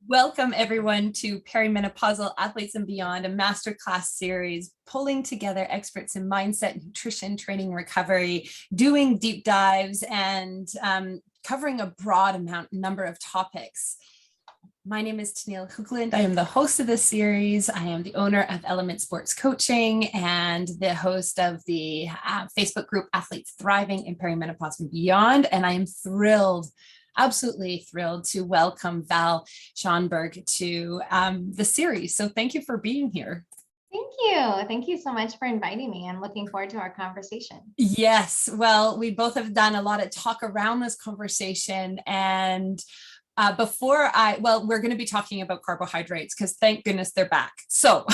Welcome everyone to Perimenopausal Athletes and Beyond, a masterclass series pulling together experts in mindset, nutrition, training, recovery, doing deep dives, and covering a broad number of topics. My name is Tennille Hoogland. I am the host of this series. I am the owner of Element Sports Coaching and the host of the Facebook group Athletes Thriving in Perimenopause and Beyond. And I am thrilled, absolutely thrilled to welcome Val Schonberg to the series. So thank you for being here. Thank you. Thank you so much for inviting me. I'm looking forward to our conversation. Yes, well, we both have done a lot of talk around this conversation, and we're going to be talking about carbohydrates because thank goodness they're back. So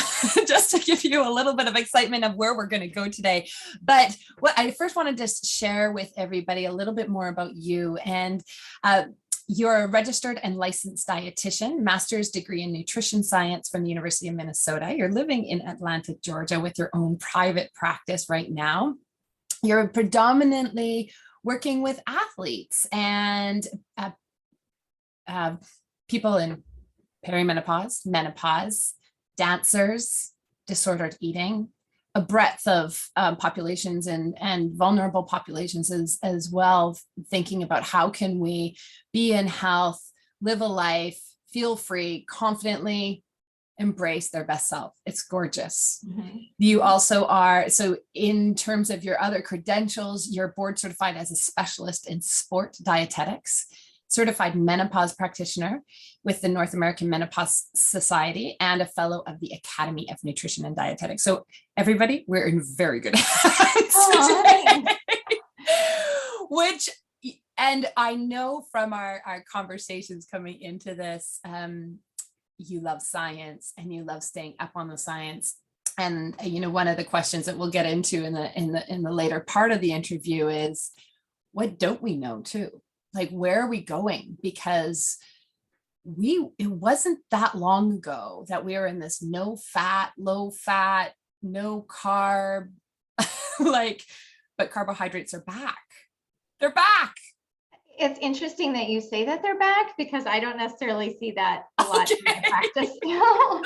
just to give you a little bit of excitement of where we're going to go today. But what I first want to just share with everybody a little bit more about you. And you're a registered and licensed dietitian, master's degree in nutrition science from the University of Minnesota. You're living in Atlanta, Georgia with your own private practice right now. You're predominantly working with athletes and people in perimenopause, menopause, dancers, disordered eating, a breadth of populations and vulnerable populations as well, thinking about how can we be in health, live a life, feel free, confidently embrace their best self. It's gorgeous. Mm-hmm. You also are, so in terms of your other credentials, you're board certified as a specialist in sport dietetics, certified menopause practitioner with the North American Menopause Society, and a fellow of the Academy of Nutrition and Dietetics. So everybody, we're in very good hands today. And I know from our conversations coming into this, you love science and you love staying up on the science. And one of the questions that we'll get into in the later part of the interview is, what don't we know too? Like, where are we going? Because it wasn't that long ago that we were in this no fat, low fat, no carb, but carbohydrates are back. They're back. It's interesting that you say that they're back because I don't necessarily see that a lot in my practice. Well,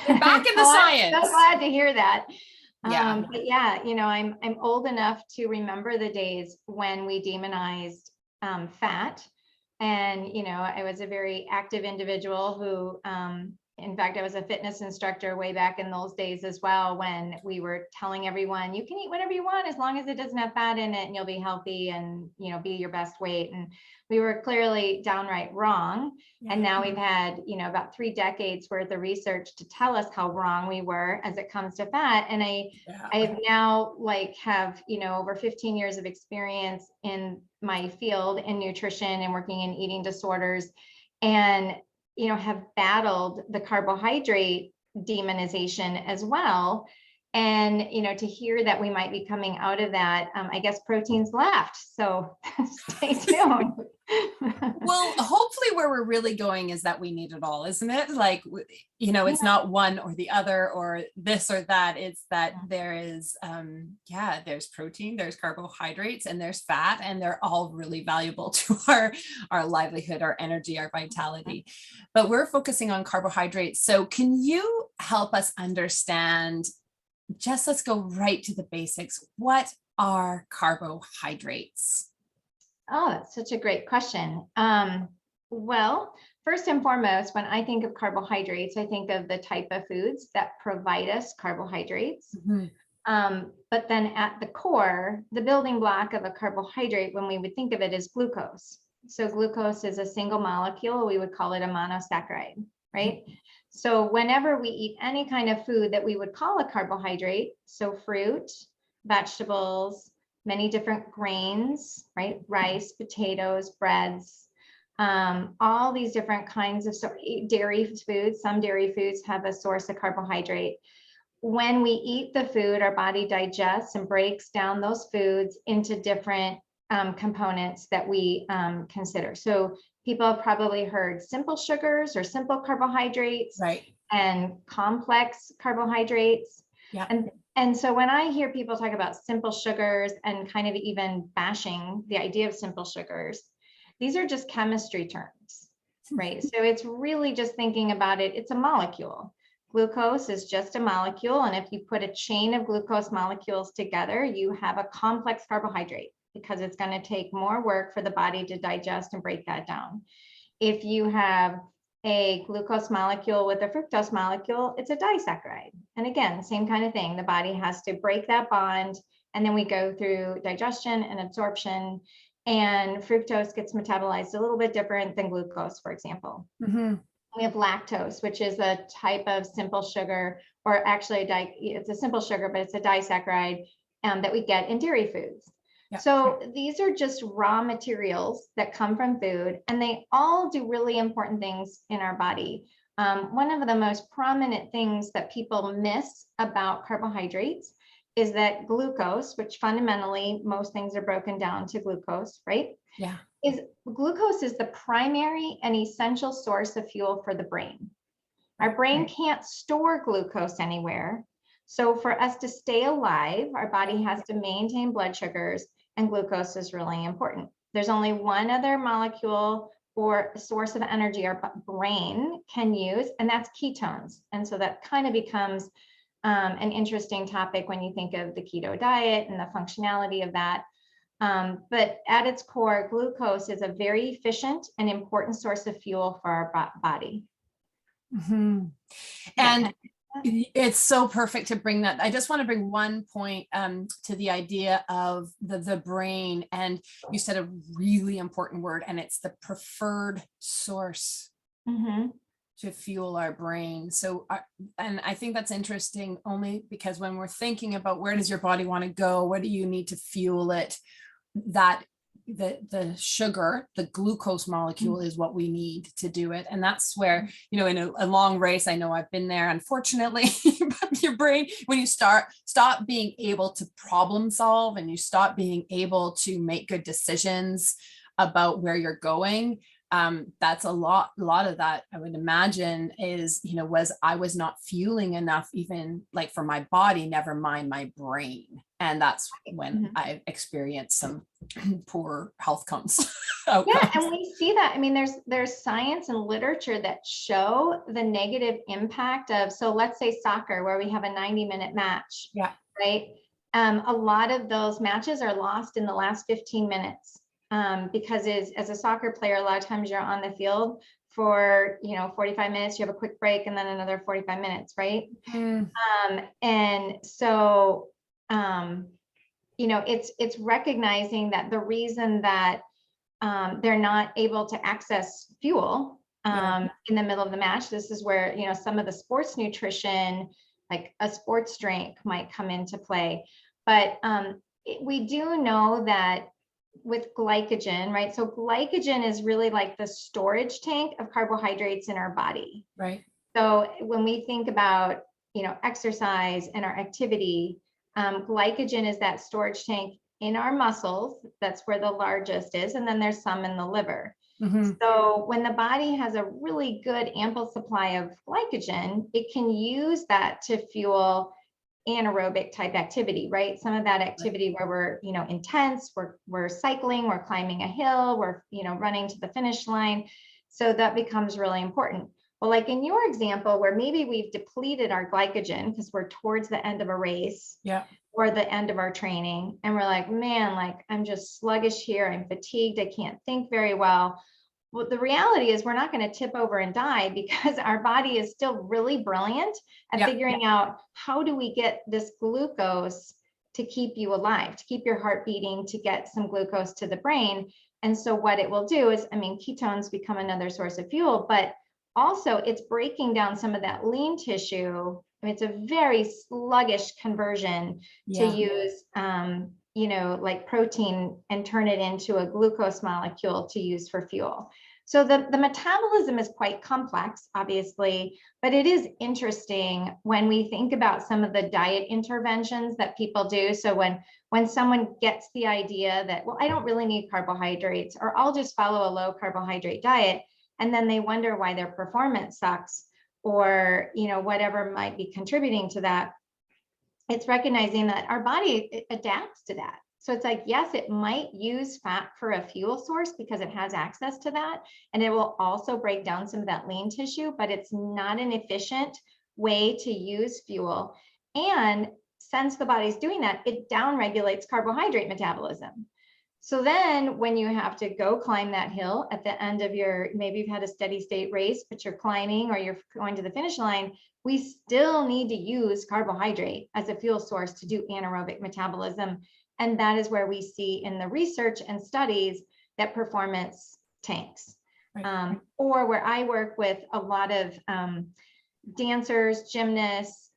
they're back in the science. I'm so glad to hear that. Yeah. But yeah, I'm old enough to remember the days when we demonized fat. And, I was a very active individual who, in fact, I was a fitness instructor way back in those days as well, when we were telling everyone, you can eat whatever you want as long as it doesn't have fat in it and you'll be healthy and, be your best weight. And we were clearly downright wrong. Yeah. And now we've had, about 3 decades worth of research to tell us how wrong we were as it comes to fat. And I have now have, over 15 years of experience in my field in nutrition and working in eating disorders, and have battled the carbohydrate demonization as well. And, to hear that we might be coming out of that, I guess protein's left. So stay tuned. Well, hopefully where we're really going is that we need it all, isn't it? It's not one or the other or this or that. It's that there is, there's protein, there's carbohydrates, and there's fat, and they're all really valuable to our livelihood, our energy, our vitality. But we're focusing on carbohydrates. So can you help us understand, let's go right to the basics. What are carbohydrates? Oh, that's such a great question. Well, first and foremost, when I think of carbohydrates, I think of the type of foods that provide us carbohydrates. Mm-hmm. But then at the core, the building block of a carbohydrate, when we would think of it, is glucose. So glucose is a single molecule. We would call it a monosaccharide, right? Mm-hmm. So whenever we eat any kind of food that we would call a carbohydrate, so fruit, vegetables, many different grains, right? Rice, potatoes, breads, all these different kinds of dairy foods. Some dairy foods have a source of carbohydrate. When we eat the food, our body digests and breaks down those foods into different components that we consider. So people have probably heard simple sugars or simple carbohydrates, right, and complex carbohydrates. Yeah. And so when I hear people talk about simple sugars and kind of even bashing the idea of simple sugars, these are just chemistry terms. right? So it's really just thinking about it. It's a molecule. Glucose is just a molecule. And if you put a chain of glucose molecules together, you have a complex carbohydrate because it's going to take more work for the body to digest and break that down. If you have a glucose molecule with a fructose molecule, it's a disaccharide. And again, same kind of thing. The body has to break that bond, and then we go through digestion and absorption, and fructose gets metabolized a little bit different than glucose, for example. We have lactose, which is a type of simple sugar, or actually it's a simple sugar, but it's a disaccharide that we get in dairy foods. Yeah. So these are just raw materials that come from food, and they all do really important things in our body. One of the most prominent things that people miss about carbohydrates is that glucose, which fundamentally most things are broken down to glucose, right? Yeah. Glucose is the primary and essential source of fuel for the brain. Our brain can't store glucose anywhere. So for us to stay alive, our body has to maintain blood sugars, and glucose is really important. There's only one other molecule or source of energy our brain can use, and that's ketones. And so that kind of becomes an interesting topic when you think of the keto diet and the functionality of that. But at its core, glucose is a very efficient and important source of fuel for our body. And it's so perfect to bring that. I just want to bring one point to the idea of the brain. And you said a really important word, and it's the preferred source to fuel our brain. So, and I think that's interesting only because when we're thinking about where does your body want to go, what do you need to fuel it, that the sugar, the glucose molecule is what we need to do it. And that's where, you know, in a long race, I know I've been there, unfortunately, your brain, when you stop being able to problem solve and you stop being able to make good decisions about where you're going, that's a lot of that, I would imagine, is, you know, I was not fueling enough, even like for my body, never mind my brain. And that's when I experienced some poor health outcomes. Yeah, and we see that. I mean, there's science and literature that show the negative impact of, so let's say soccer, where we have a 90-minute match, right? A lot of those matches are lost in the last 15 minutes. Because as a soccer player, a lot of times you're on the field for, 45 minutes, you have a quick break and then another 45 minutes, right? And so, it's recognizing that the reason that they're not able to access fuel in the middle of the match, this is where, some of the sports nutrition, like a sports drink, might come into play. But we do know that with glycogen, right? So glycogen is really like the storage tank of carbohydrates in our body. Right. So when we think about, exercise and our activity, glycogen is that storage tank in our muscles. That's where the largest is. And then there's some in the liver. So when the body has a really good ample supply of glycogen, it can use that to fuel anaerobic type activity, right? Some of that activity where we're, intense, we're cycling, we're climbing a hill, we're, running to the finish line. So that becomes really important. Well, like in your example, where maybe we've depleted our glycogen because we're towards the end of a race or the end of our training, and we're like, man, like I'm just sluggish here, I'm fatigued, I can't think very well. Well, the reality is we're not going to tip over and die because our body is still really brilliant at figuring out how do we get this glucose to keep you alive, to keep your heart beating, to get some glucose to the brain. And so what it will do is, ketones become another source of fuel, but also it's breaking down some of that lean tissue. It's a very sluggish conversion to use, like protein and turn it into a glucose molecule to use for fuel. So the metabolism is quite complex, obviously, but it is interesting when we think about some of the diet interventions that people do. So when someone gets the idea that, well, I don't really need carbohydrates, or I'll just follow a low carbohydrate diet, and then they wonder why their performance sucks, or, whatever might be contributing to that. It's recognizing that our body adapts to that. So it's like, yes, it might use fat for a fuel source because it has access to that. And it will also break down some of that lean tissue, but it's not an efficient way to use fuel. And since the body's doing that, it downregulates carbohydrate metabolism. So then when you have to go climb that hill at the end of your, maybe you've had a steady state race, but you're climbing or you're going to the finish line, we still need to use carbohydrate as a fuel source to do anaerobic metabolism. And that is where we see in the research and studies that performance tanks. Right. Or where I work with a lot of dancers, gymnasts,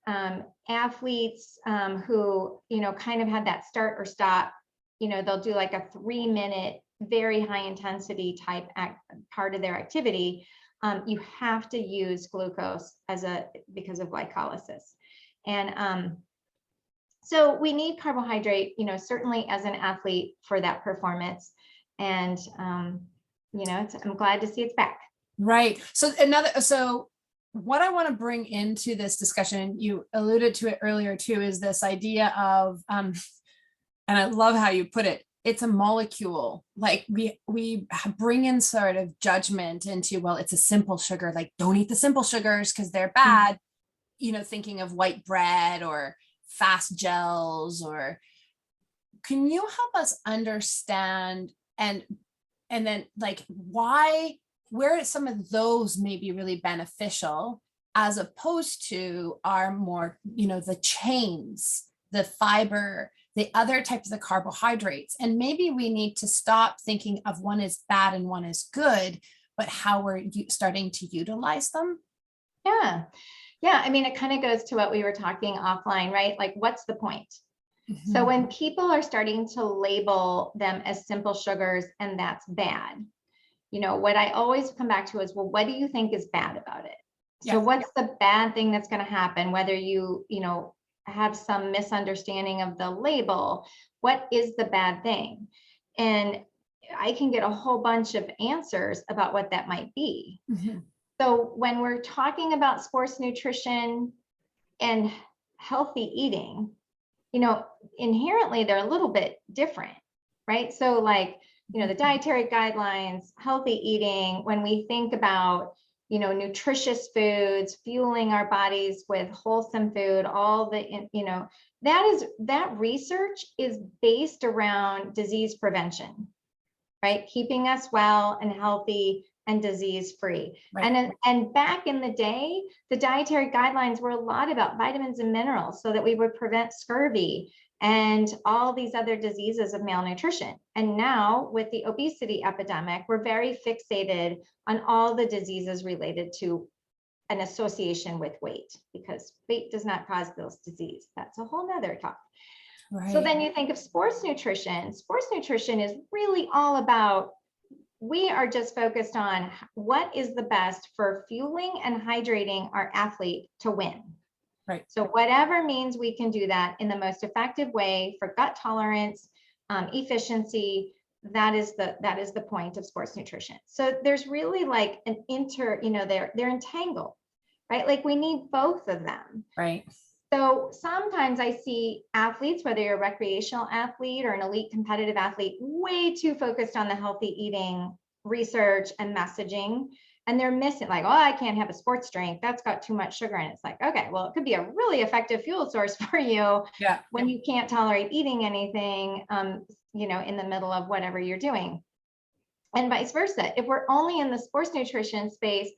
athletes who, kind of had that start or stop. They'll do like a 3-minute, very high intensity type part of their activity. You have to use glucose because of glycolysis. And so we need carbohydrate, certainly as an athlete for that performance. And, I'm glad to see it's back. Right. So what I want to bring into this discussion, you alluded to it earlier too, is this idea of, and I love how you put it, it's a molecule. Like we bring in sort of judgment into, well, it's a simple sugar, like don't eat the simple sugars because they're bad, thinking of white bread or fast gels. Or can you help us understand and then like where some of those may be really beneficial as opposed to our more, the chains, the fiber, the other types of carbohydrates. And maybe we need to stop thinking of one is bad and one is good, but how we're starting to utilize them. Yeah. Yeah. I mean, it kind of goes to what we were talking offline, right? Like, what's the point? Mm-hmm. So when people are starting to label them as simple sugars and that's bad, what I always come back to is, well, what do you think is bad about it? Yeah. So what's the bad thing that's going to happen? Whether you have some misunderstanding of the label, what is the bad thing? And I can get a whole bunch of answers about what that might be. Mm-hmm. So when we're talking about sports nutrition and healthy eating, inherently they're a little bit different, right? So like, the dietary guidelines, healthy eating, when we think about, nutritious foods, fueling our bodies with wholesome food, all the, that research is based around disease prevention, right? Keeping us well and healthy and disease-free. Right. And back in the day, the dietary guidelines were a lot about vitamins and minerals so that we would prevent scurvy and all these other diseases of malnutrition. And now with the obesity epidemic, we're very fixated on all the diseases related to an association with weight, because weight does not cause those diseases. That's a whole nother talk. Right. So then you think of sports nutrition. Sports nutrition is really all about, we are just focused on what is the best for fueling and hydrating our athlete to win. Right. So whatever means we can do that in the most effective way for gut tolerance, efficiency, that is the point of sports nutrition. So there's really like an they're entangled, right? Like we need both of them. Right. So sometimes I see athletes, whether you're a recreational athlete or an elite competitive athlete, way too focused on the healthy eating research and messaging. And they're missing like, oh, I can't have a sports drink. That's got too much sugar. And it's like, okay, well, it could be a really effective fuel source for you when you can't tolerate eating anything, in the middle of whatever you're doing. And vice versa. If we're only in the sports nutrition space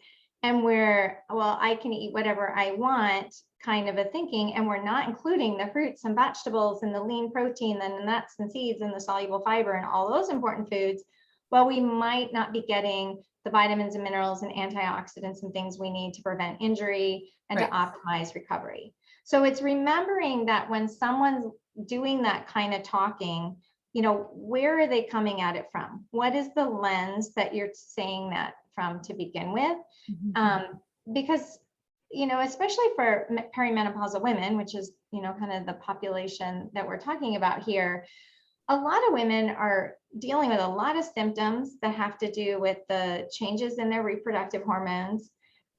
and I can eat whatever I want kind of a thinking, and we're not including the fruits and vegetables and the lean protein and the nuts and seeds and the soluble fiber and all those important foods, well, we might not be getting the vitamins and minerals and antioxidants and things we need to prevent injury and to optimize recovery. So it's remembering that when someone's doing that kind of talking, where are they coming at it from? What is the lens that you're saying that from to begin with? Mm-hmm. Because, especially for perimenopausal women, which is, kind of the population that we're talking about here, a lot of women are dealing with a lot of symptoms that have to do with the changes in their reproductive hormones,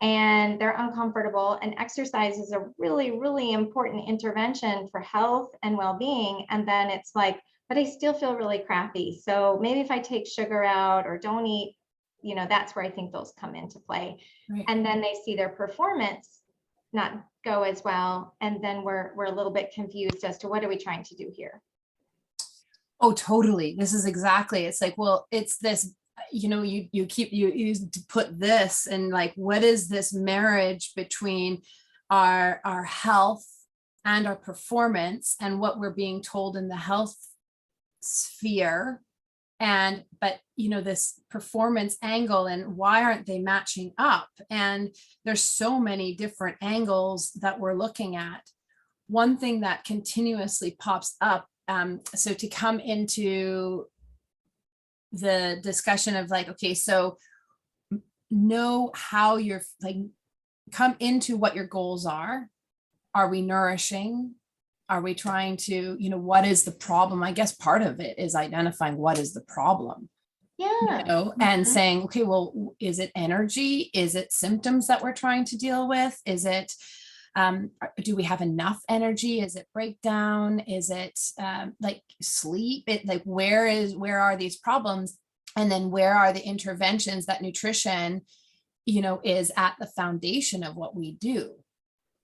and they're uncomfortable, and exercise is a really, really important intervention for health and well-being. And then it's like, but I still feel really crappy. So maybe if I take sugar out or don't eat, that's where I think those come into play. Right. And then they see their performance not go as well. And then we're a little bit confused as to what are we trying to do here? Oh, totally. This is exactly, it's like, well, it's this, you put this and like, what is this marriage between our health and our performance and what we're being told in the health sphere, but this performance angle, and why aren't they matching up? And there's so many different angles that we're looking at. One thing that continuously pops up, so to come into the discussion of like, okay, so know how you're like, come into what your goals are. Are we nourishing? Are we trying to, what is the problem? I guess part of it is identifying what is the problem. Yeah. And saying, okay, well, is it energy? Is it symptoms that we're trying to deal with? Is it, do we have enough energy? Is it breakdown? Is it like sleep? Like where are these problems? And then where are the interventions that nutrition, is at the foundation of what we do?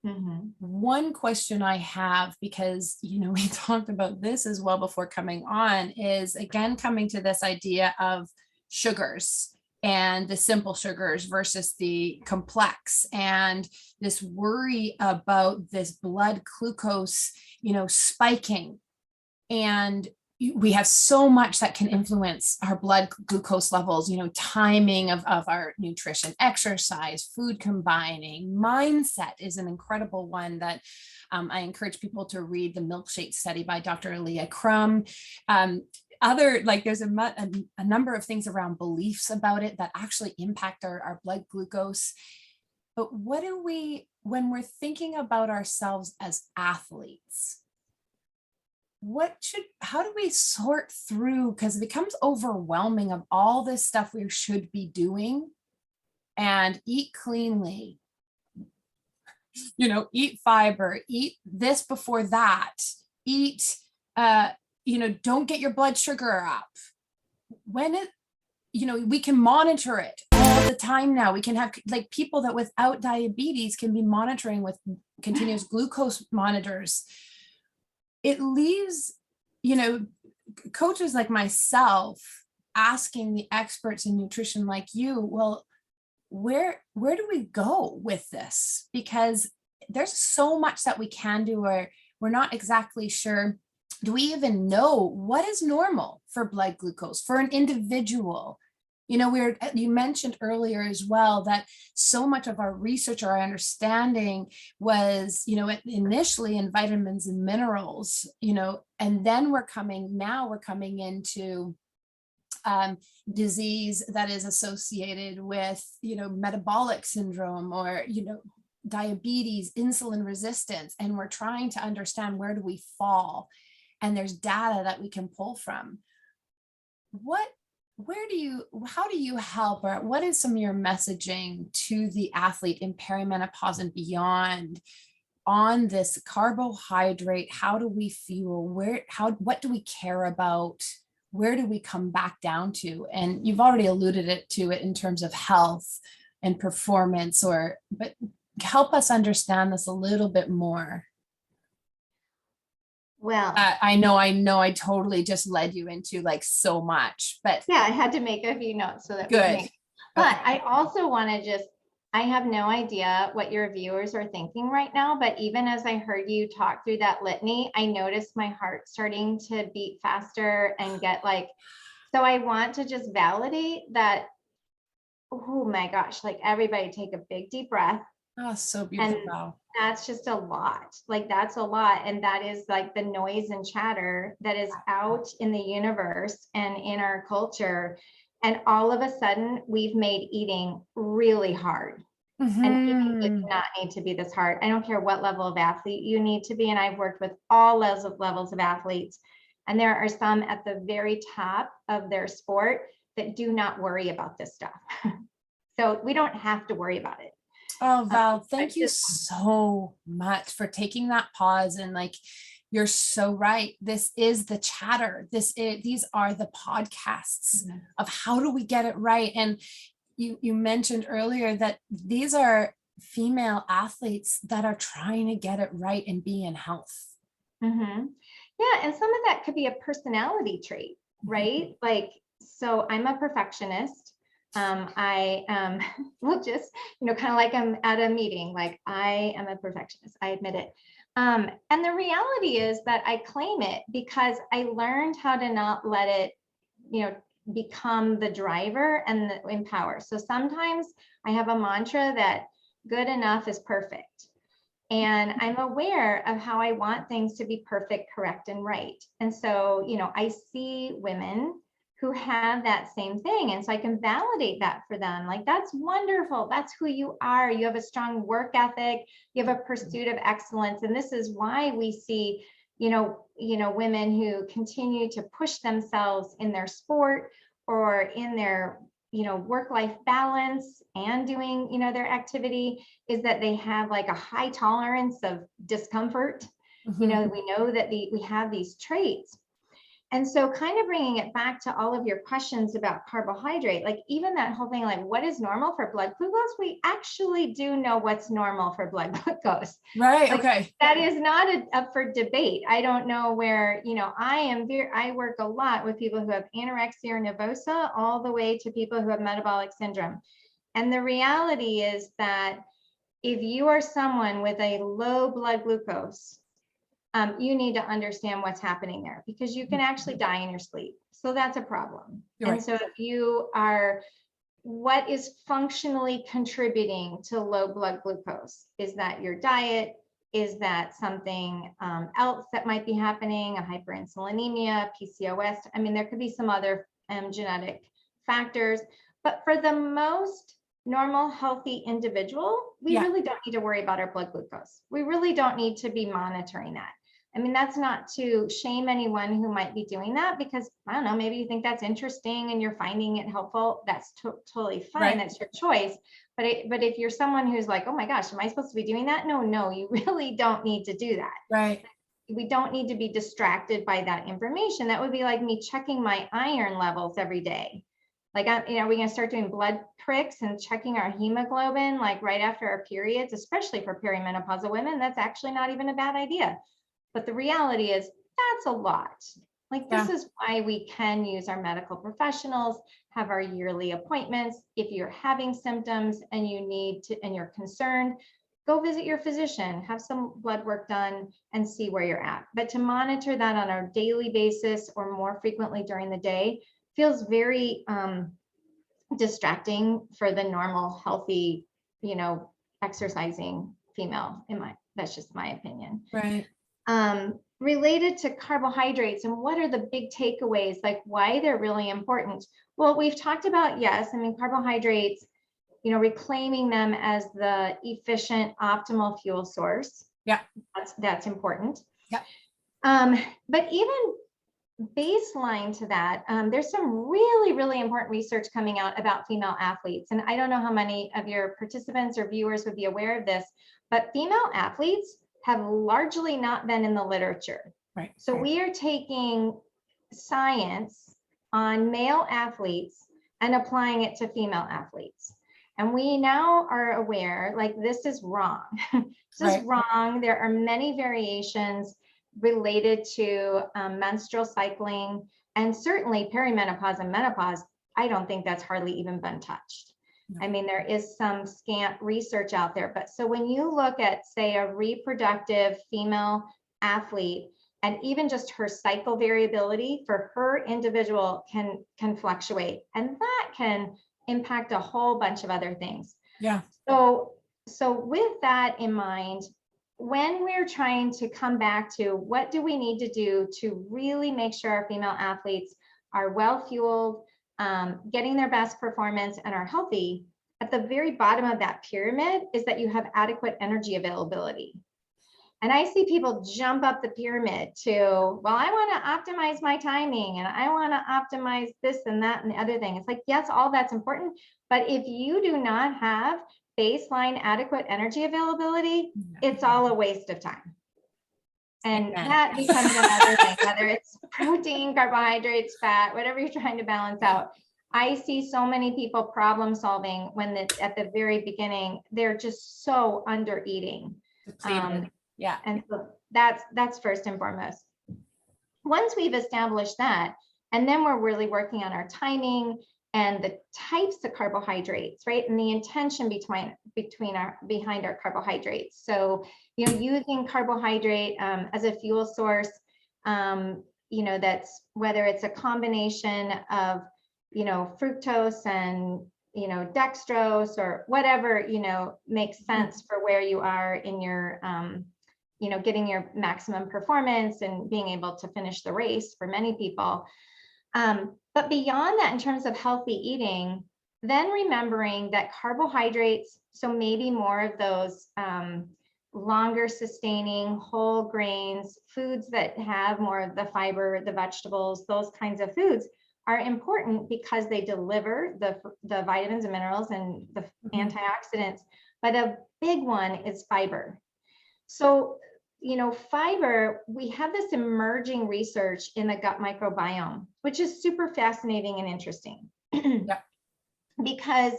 Mm-hmm. One question I have, because, we talked about this as well before coming on, is again, coming to this idea of sugars and the simple sugars versus the complex, and this worry about this blood glucose, spiking. And we have so much that can influence our blood glucose levels, timing of our nutrition, exercise, food combining, mindset is an incredible one that I encourage people to read, the milkshake study by Dr. Leah Crum. There's a number of things around beliefs about it that actually impact our blood glucose. But when we're thinking about ourselves as athletes, how do we sort through, because it becomes overwhelming of all this stuff we should be doing, and eat cleanly, eat fiber, eat this before that, eat, don't get your blood sugar up. We can monitor it all the time now. We can have like people that without diabetes can be monitoring with continuous glucose monitors. It leaves, coaches like myself asking the experts in nutrition like you, well, where do we go with this? Because there's so much that we can do, or we're not exactly sure. Do we even know what is normal for blood glucose for an individual? You mentioned earlier as well that so much of our research, our understanding was, initially in vitamins and minerals, and then we're coming into disease that is associated with, metabolic syndrome, or, diabetes, insulin resistance, and we're trying to understand where do we fall, and there's data that we can pull from. How do you help, or what is some of your messaging to the athlete in perimenopause and beyond on this carbohydrate? How do we fuel? What do we care about? Where do we come back down to? And you've already alluded to it in terms of health and performance, but help us understand this a little bit more. Well, I know I totally just led you into like so much, but yeah, I had to make a few notes so that good. But okay. I also want to I have no idea what your viewers are thinking right now, but even as I heard you talk through that litany, I noticed my heart starting to beat faster and get so I want to just validate that. Oh my gosh, everybody take a big deep breath. Oh, so beautiful. And that's just a lot. That's a lot. And that is the noise and chatter that is out in the universe and in our culture. And all of a sudden, we've made eating really hard. Mm-hmm. And eating does not need to be this hard. I don't care what level of athlete you need to be. And I've worked with all levels of athletes. And there are some at the very top of their sport that do not worry about this stuff. So we don't have to worry about it. Oh, Val, thank you so much for taking that pause and You're so right. This is the chatter. These are the podcasts of how do we get it right. And you mentioned earlier that these are female athletes that are trying to get it right and be in health. Mm-hmm. Yeah, and some of that could be a personality trait, right? Like, so I'm a perfectionist. I will just, kind of like I'm at a meeting, like I am a perfectionist. I admit it. And the reality is that I claim it because I learned how to not let it, become the driver and empower. So sometimes I have a mantra that good enough is perfect. And I'm aware of how I want things to be perfect, correct, and right. And so, I see women who have that same thing. And so I can validate that for them. Like, that's wonderful. That's who you are. You have a strong work ethic. You have a pursuit of excellence. And this is why we see, women who continue to push themselves in their sport or in their work-life balance and doing, their activity, is that they have like a high tolerance of discomfort. We know that we have these traits. And so kind of bringing it back to all of your questions about carbohydrate, like even that whole thing, like what is normal for blood glucose? We actually do know what's normal for blood glucose. Right. Like, okay. That is not up for debate. I don't know where, I work a lot with people who have anorexia nervosa all the way to people who have metabolic syndrome. And the reality is that if you are someone with a low blood glucose, you need to understand what's happening there, because you can actually die in your sleep. So that's a problem. You're and right. So if you are, what is functionally contributing to low blood glucose? Is that your diet? Is that something else that might be happening? A hyperinsulinemia, PCOS? I mean, there could be some other genetic factors, but for the most normal, healthy individual, we really don't need to worry about our blood glucose. We really don't need to be monitoring that. I mean, that's not to shame anyone who might be doing that, because I don't know, maybe you think that's interesting and you're finding it helpful. That's totally fine. Right. That's your choice. But if you're someone who's like, oh my gosh, am I supposed to be doing that? No, you really don't need to do that. Right. We don't need to be distracted by that information. That would be like me checking my iron levels every day. Like, are we going to start doing blood pricks and checking our hemoglobin like right after our periods, especially for perimenopausal women? That's actually not even a bad idea. But the reality is that's a lot. Like, this is why we can use our medical professionals, have our yearly appointments. If you're having symptoms and and you're concerned, go visit your physician, have some blood work done and see where you're at. But to monitor that on a daily basis or more frequently during the day feels very distracting for the normal, healthy, exercising female. That's just my opinion. Right. Related to carbohydrates and what are the big takeaways, like why they're really important. Well, we've talked about, carbohydrates, reclaiming them as the efficient, optimal fuel source. Yeah. That's important. Yeah. But even baseline to that, there's some really, really important research coming out about female athletes. And I don't know how many of your participants or viewers would be aware of this, but female athletes have largely not been in the literature. Right. So we are taking science on male athletes and applying it to female athletes. And we now are aware, like, this is wrong. This is wrong. There are many variations related to menstrual cycling, and certainly perimenopause and menopause. I don't think that's hardly even been touched. I mean, there is some scant research out there, but so when you look at, say, a reproductive female athlete, and even just her cycle variability for her individual can fluctuate, and that can impact a whole bunch of other things. Yeah. So with that in mind, when we're trying to come back to what do we need to do to really make sure our female athletes are well fueled, getting their best performance and are healthy, at the very bottom of that pyramid is that you have adequate energy availability. And I see people jump up the pyramid to, well, I want to optimize my timing and I want to optimize this and that and the other thing. It's like, yes, all that's important. But if you do not have baseline adequate energy availability, it's all a waste of time. And Amen. that becomes another thing, whether it's protein, carbohydrates, fat, whatever you're trying to balance out. I see so many people problem solving when it's at the very beginning, they're just so under eating. Yeah. And so that's first and foremost. Once we've established that, and then we're really working on our timing and the types of carbohydrates, right? And the intention behind our carbohydrates. So, using carbohydrate as a fuel source, that's whether it's a combination of, fructose and, dextrose or whatever, makes sense for where you are in your, getting your maximum performance and being able to finish the race for many people. But beyond that, in terms of healthy eating, then remembering that carbohydrates, so maybe more of those longer sustaining whole grains, foods that have more of the fiber, the vegetables, those kinds of foods are important because they deliver the vitamins and minerals and the antioxidants. But a big one is fiber. So, fiber, we have this emerging research in the gut microbiome, which is super fascinating and interesting. Yep. Because,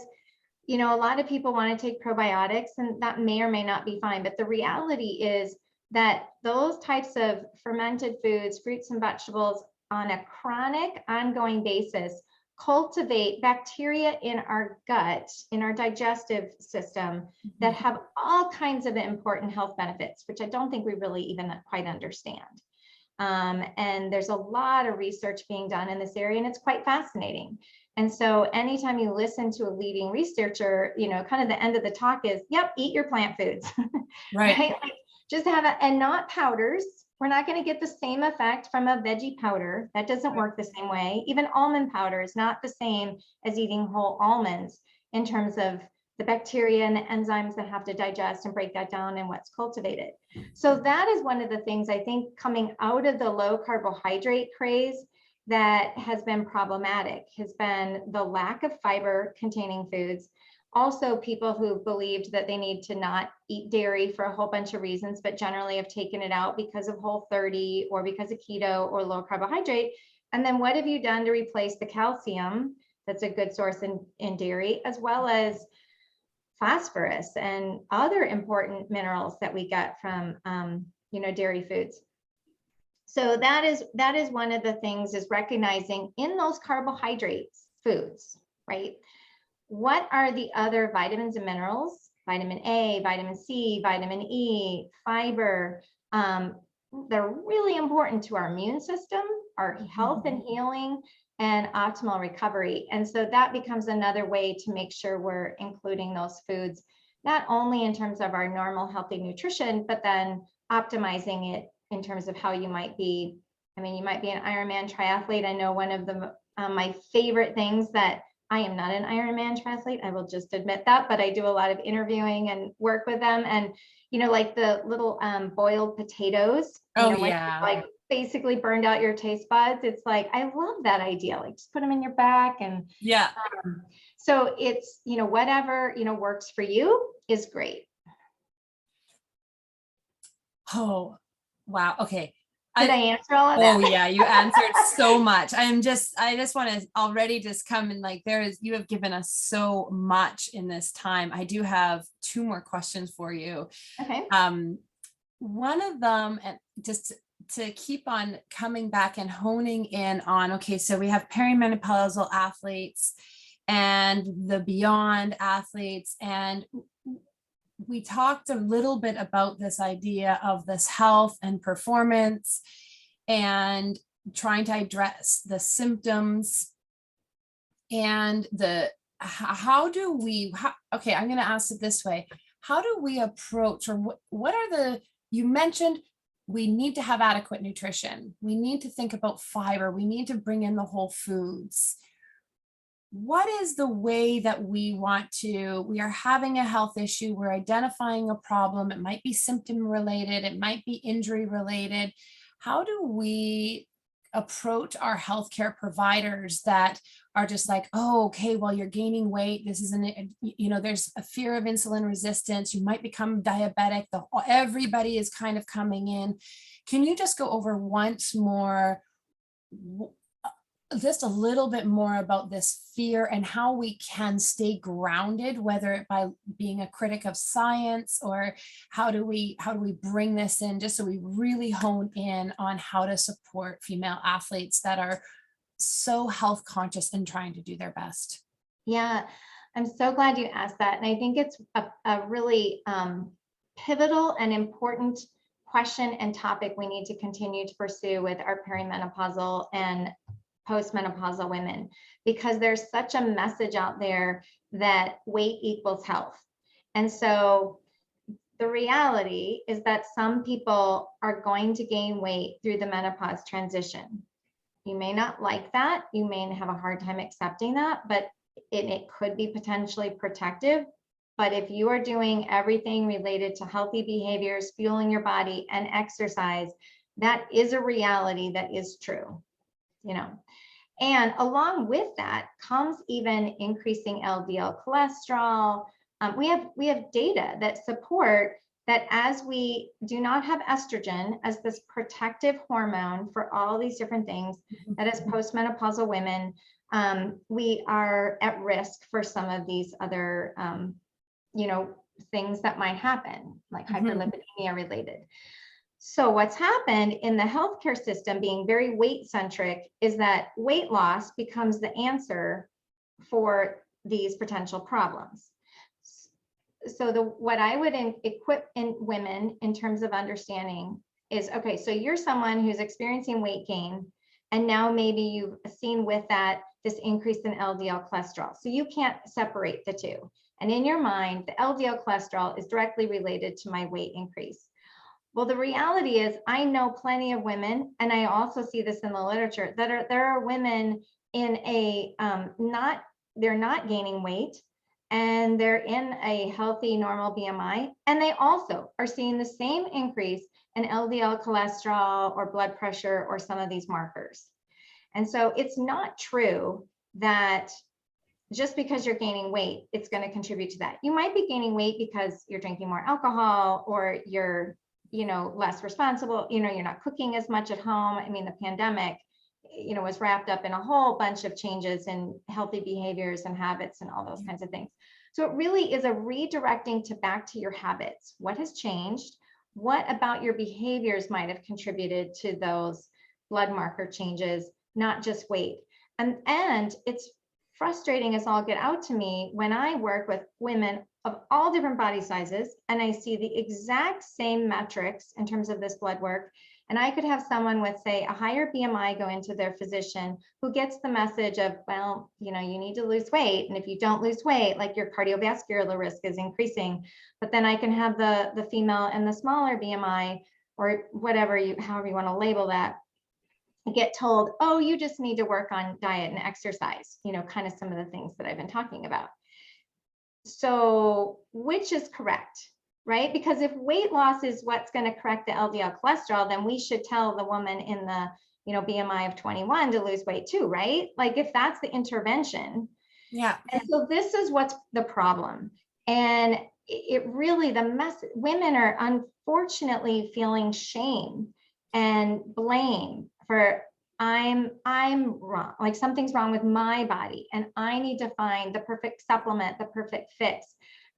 a lot of people want to take probiotics, and that may or may not be fine. But the reality is that those types of fermented foods, fruits and vegetables, on a chronic, ongoing basis, cultivate bacteria in our gut, in our digestive system, that have all kinds of important health benefits, which I don't think we really even quite understand. And there's a lot of research being done in this area, and it's quite fascinating. And so anytime you listen to a leading researcher, kind of the end of the talk is, yep, eat your plant foods. Right. Right? Like, just have it, and not powders. We're not going to get the same effect from a veggie powder. That doesn't work the same way. Even almond powder is not the same as eating whole almonds in terms of the bacteria and the enzymes that have to digest and break that down and what's cultivated. So that is one of the things I think coming out of the low carbohydrate craze that has been problematic, has been the lack of fiber containing foods. Also, people who believed that they need to not eat dairy for a whole bunch of reasons, but generally have taken it out because of Whole30 or because of keto or low carbohydrate. And then what have you done to replace the calcium that's a good source in dairy, as well as phosphorus and other important minerals that we get from dairy foods? So that is one of the things, is recognizing in those carbohydrates foods, right? What are the other vitamins and minerals? Vitamin A, vitamin C, vitamin E, fiber. They're really important to our immune system, our health and healing, and optimal recovery. And so that becomes another way to make sure we're including those foods, not only in terms of our normal healthy nutrition, but then optimizing it in terms of how you might be. I mean, you might be an Ironman triathlete. I know one of the my favorite things that I am not an Ironman triathlete, I will just admit that, but I do a lot of interviewing and work with them. And, like the little boiled potatoes, like basically burned out your taste buds. It's like, I love that idea. Like, just put them in your back. And so it's, whatever, works for you is great. Oh, wow. Okay. Did I answer all of that? Oh yeah, you answered so much. I just want to already just come and like, you have given us so much in this time. I do have 2 more questions for you. Okay. One of them, and just to keep on coming back and honing in on, okay, so we have perimenopausal athletes and the beyond athletes, and we talked a little bit about this idea of this health and performance and trying to address the symptoms and I'm going to ask it this way. How do we approach, or what are you mentioned we need to have adequate nutrition. We need to think about fiber. We need to bring in the whole foods. What is the way that we are having a health issue, we're identifying a problem, it might be symptom related, it might be injury related. How do we approach our healthcare providers that are just like, oh, okay, well, you're gaining weight. This isn't, there's a fear of insulin resistance. You might become diabetic. Everybody is kind of coming in Can you just go over once more, just a little bit more about this fear and how we can stay grounded, whether it by being a critic of science, or how do we bring this in, just so we really hone in on how to support female athletes that are so health conscious and trying to do their best? Yeah, I'm so glad you asked that. And I think it's a really pivotal and important question and topic we need to continue to pursue with our perimenopausal and postmenopausal women, because there's such a message out there that weight equals health. And so the reality is that some people are going to gain weight through the menopause transition. You may not like that. You may have a hard time accepting that, but it could be potentially protective. But if you are doing everything related to healthy behaviors, fueling your body, and exercise, that is a reality that is true, you know. And along with that comes even increasing LDL cholesterol. We have data that support that as we do not have estrogen as this protective hormone for all these different things, that as postmenopausal women, we are at risk for some of these other, things that might happen, like hyperlipidemia related. So what's happened in the healthcare system, being very weight centric, is that weight loss becomes the answer for these potential problems. So what I would equip in women in terms of understanding is, okay, so you're someone who's experiencing weight gain, and now maybe you've seen with that this increase in LDL cholesterol. So you can't separate the two. And in your mind, the LDL cholesterol is directly related to my weight increase. Well, the reality is I know plenty of women, and I also see this in the literature, that there are women in a, they're not gaining weight, and they're in a healthy, normal BMI, and they also are seeing the same increase in LDL cholesterol or blood pressure or some of these markers. And so it's not true that just because you're gaining weight, it's going to contribute to that. You might be gaining weight because you're drinking more alcohol, or you're, less responsible, you're not cooking as much at home. I mean, the pandemic, was wrapped up in a whole bunch of changes in healthy behaviors and habits and all those kinds of things. So it really is a redirecting back to your habits. What has changed? What about your behaviors might have contributed to those blood marker changes, not just weight? And it's frustrating as all get out to me when I work with women of all different body sizes, and I see the exact same metrics in terms of this blood work. And I could have someone with, say, a higher BMI go into their physician who gets the message of, well, you need to lose weight. And if you don't lose weight, like, your cardiovascular risk is increasing. But then I can have the female and the smaller BMI, or whatever however you want to label that, get told, oh, you just need to work on diet and exercise, kind of some of the things that I've been talking about. So which is correct? Right? Because if weight loss is what's going to correct the LDL cholesterol, then we should tell the woman in the, BMI of 21 to lose weight too, right? Like, if that's the intervention. Yeah. And so this is what's the problem. And it really, women are unfortunately feeling shame and blame for, I'm wrong, like something's wrong with my body, and I need to find the perfect supplement, the perfect fix.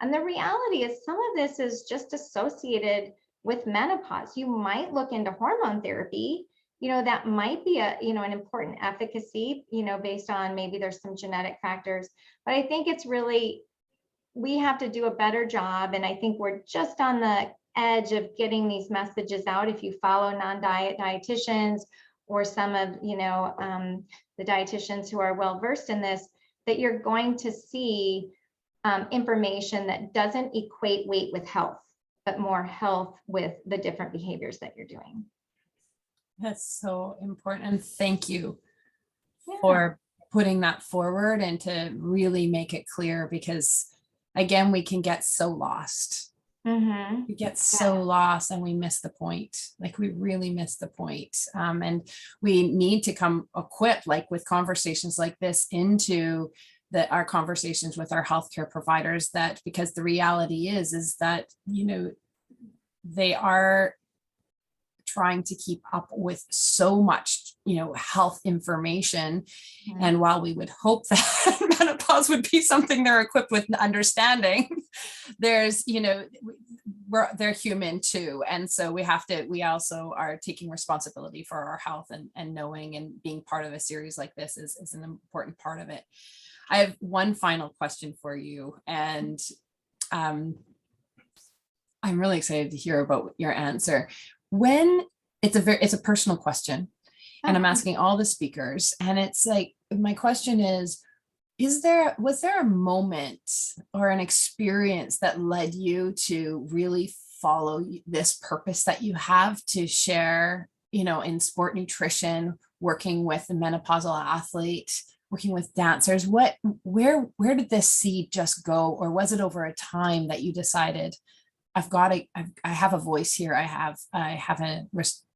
And the reality is some of this is just associated with menopause. You might look into hormone therapy, that might be an important efficacy, based on maybe there's some genetic factors. But I think it's really, we have to do a better job. And I think we're just on the edge of getting these messages out. If you follow non-diet dietitians, or some of, the dietitians who are well-versed in this, that you're going to see information that doesn't equate weight with health, but more health with the different behaviors that you're doing. That's so important. And thank you for putting that forward and to really make it clear, because again, we can get so lost. We get so lost and we miss the point. Like, we really miss the point. And we need to come equipped, like with conversations like this, into our conversations with our healthcare providers, that because the reality is that, they are trying to keep up with so much, health information. And while we would hope that menopause would be something they're equipped with understanding, there's, they're human too. And so we also are taking responsibility for our health, and knowing and being part of a series like this is an important part of it. I have one final question for you, and I'm really excited to hear about your answer. When it's a personal question, and I'm asking all the speakers, and it's like, my question is was there a moment or an experience that led you to really follow this purpose that you have to share, in sport nutrition, working with a menopausal athlete, working with dancers? Where did this seed just go? Or was it over a time that you decided, I have a voice here. I have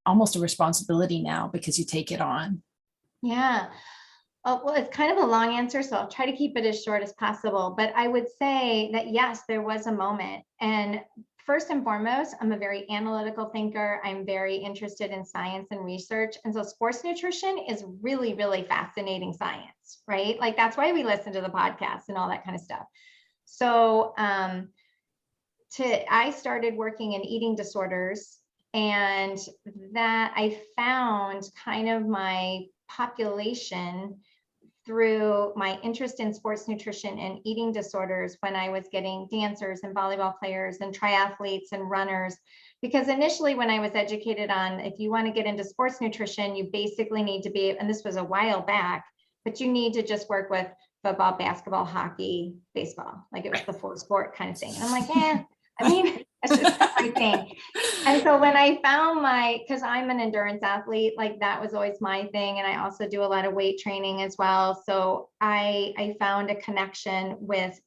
almost a responsibility now, because you take it on? Yeah. Well, it's kind of a long answer, so I'll try to keep it as short as possible. But I would say that, yes, there was a moment. And first and foremost, I'm a very analytical thinker. I'm very interested in science and research. And so sports nutrition is really, really fascinating science, right? Like, that's why we listen to the podcast and all that kind of stuff. So I started working in eating disorders, and that I found kind of my population through my interest in sports nutrition and eating disorders, when I was getting dancers and volleyball players and triathletes and runners. Because initially, when I was educated on, if you want to get into sports nutrition, you basically need to be, and this was a while back, but you need to just work with football, basketball, hockey, baseball. Like, it was the full sport kind of thing. And I'm like, that's just not my thing. And so when I found because I'm an endurance athlete, like, that was always my thing. And I also do a lot of weight training as well. So I found a connection with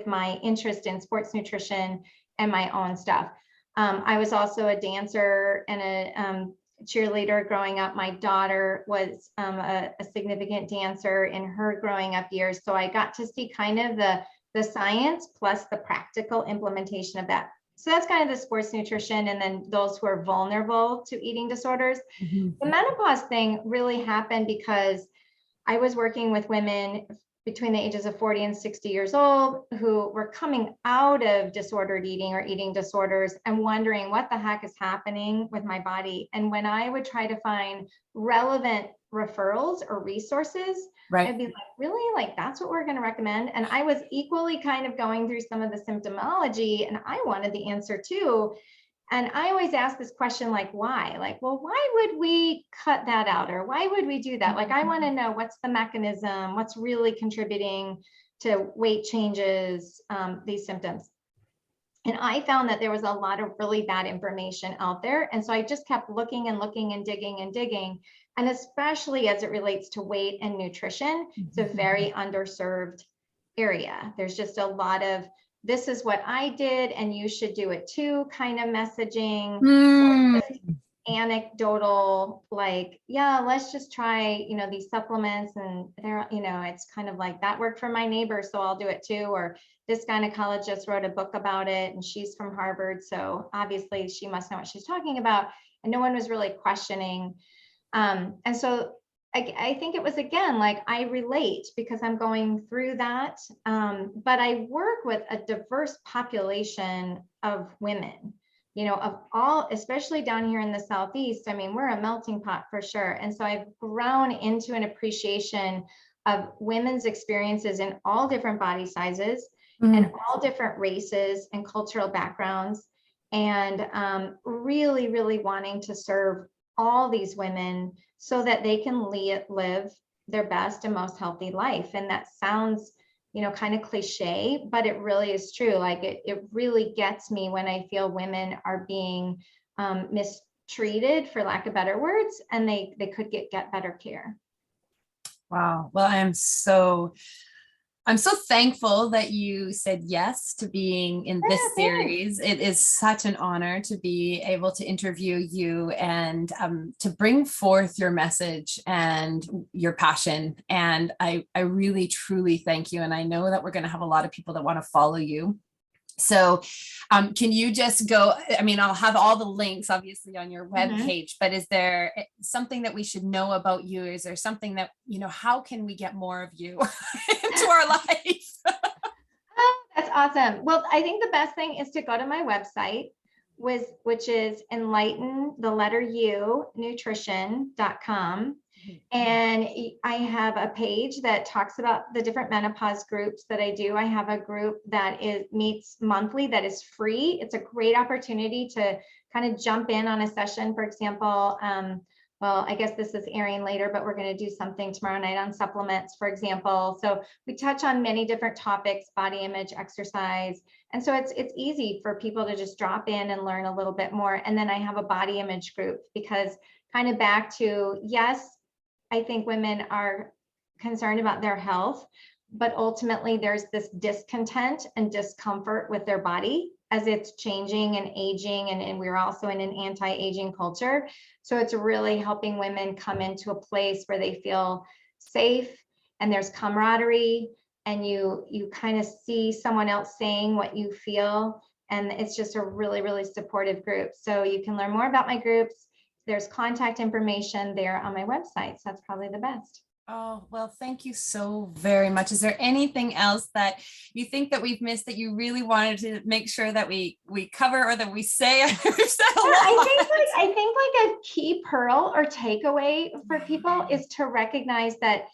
my interest in sports nutrition and my own stuff. I was also a dancer and a cheerleader growing up. My daughter was a significant dancer in her growing up years. So I got to see kind of the science plus the practical implementation of that. So that's kind of the sports nutrition. And then those who are vulnerable to eating disorders. Mm-hmm. The menopause thing really happened because I was working with women between the ages of 40 and 60 years old who were coming out of disordered eating or eating disorders and wondering what the heck is happening with my body. And when I would try to find relevant referrals or resources, right, I'd be like, really? Like, that's what we're going to recommend? And I was equally kind of going through some of the symptomology, and I wanted the answer too. And I always ask this question, like, why? Like, well, why would we cut that out? Or why would we do that? Like, I want to know what's the mechanism, what's really contributing to weight changes, these symptoms. And I found that there was a lot of really bad information out there. And so I just kept looking and looking and digging and digging. And especially as it relates to weight and nutrition, it's a very underserved area. There's just a lot of, this is what I did and you should do it too kind of messaging, anecdotal, like, yeah, let's just try, these supplements, and they're, it's kind of like, that worked for my neighbor, so I'll do it too. Or this gynecologist wrote a book about it and she's from Harvard, so obviously she must know what she's talking about. And no one was really questioning. And so I think it was, again, like, I relate because I'm going through that. But I work with a diverse population of women, of all, especially down here in the Southeast. I mean, we're a melting pot for sure. And so I've grown into an appreciation of women's experiences in all different body sizes and all different races and cultural backgrounds. And really, really wanting to serve all these women so that they can live their best and most healthy life. And that sounds, kind of cliche, but it really is true. Like, it really gets me when I feel women are being mistreated, for lack of better words, and they could get better care. Wow. Well, I'm so thankful that you said yes to being in this series. It is such an honor to be able to interview you and to bring forth your message and your passion. And I really, truly thank you. And I know that we're going to have a lot of people that want to follow you So can you just go, I mean, I'll have all the links obviously on your webpage, but is there something that we should know about you? Is there something that, how can we get more of you into our life? Oh, that's awesome. Well, I think the best thing is to go to my website, which is nutrition.com. And I have a page that talks about the different menopause groups that I do. I have a group that meets monthly that is free. It's a great opportunity to kind of jump in on a session. For example, well, I guess this is airing later, but we're going to do something tomorrow night on supplements, for example. So we touch on many different topics, body image, exercise. And so it's easy for people to just drop in and learn a little bit more. And then I have a body image group, because kind of back to, yes, I think women are concerned about their health, but ultimately there's this discontent and discomfort with their body as it's changing and aging, and we're also in an anti-aging culture. So it's really helping women come into a place where they feel safe and there's camaraderie, and you kind of see someone else saying what you feel, and it's just a really, really supportive group. So you can learn more about my groups. There's contact information there on my website. So that's probably the best. Oh, well, thank you so very much. Is there anything else that you think that we've missed that you really wanted to make sure that we cover, or that we say? We've said a lot. I think like a key pearl or takeaway for people is to recognize that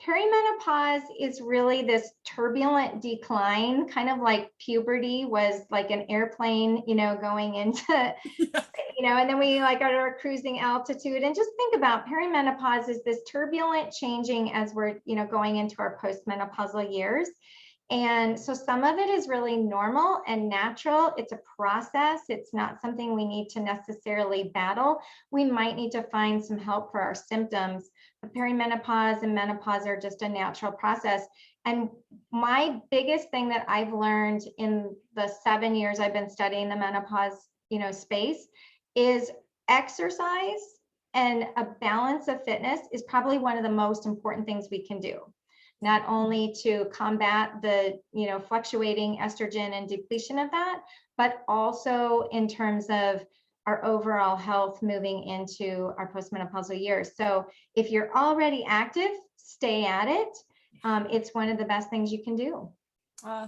perimenopause is really this turbulent decline, kind of like puberty was like an airplane, going into and then we like at our cruising altitude. And just think about perimenopause is this turbulent changing as we're, going into our postmenopausal years. And so some of it is really normal and natural. It's a process. It's not something we need to necessarily battle. We might need to find some help for our symptoms. But perimenopause and menopause are just a natural process. And my biggest thing that I've learned in the 7 years I've been studying the menopause, space, is exercise and a balance of fitness is probably one of the most important things we can do. Not only to combat the, fluctuating estrogen and depletion of that, but also in terms of our overall health moving into our postmenopausal years. So if you're already active, stay at it. It's one of the best things you can do.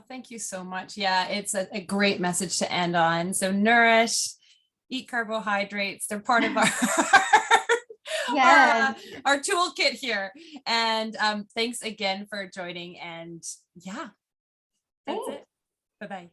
Thank you so much. Yeah, it's a great message to end on. So nourish, eat carbohydrates. They're part of our Yes. our toolkit here. And thanks again for joining. And yeah, that's it. Bye-bye.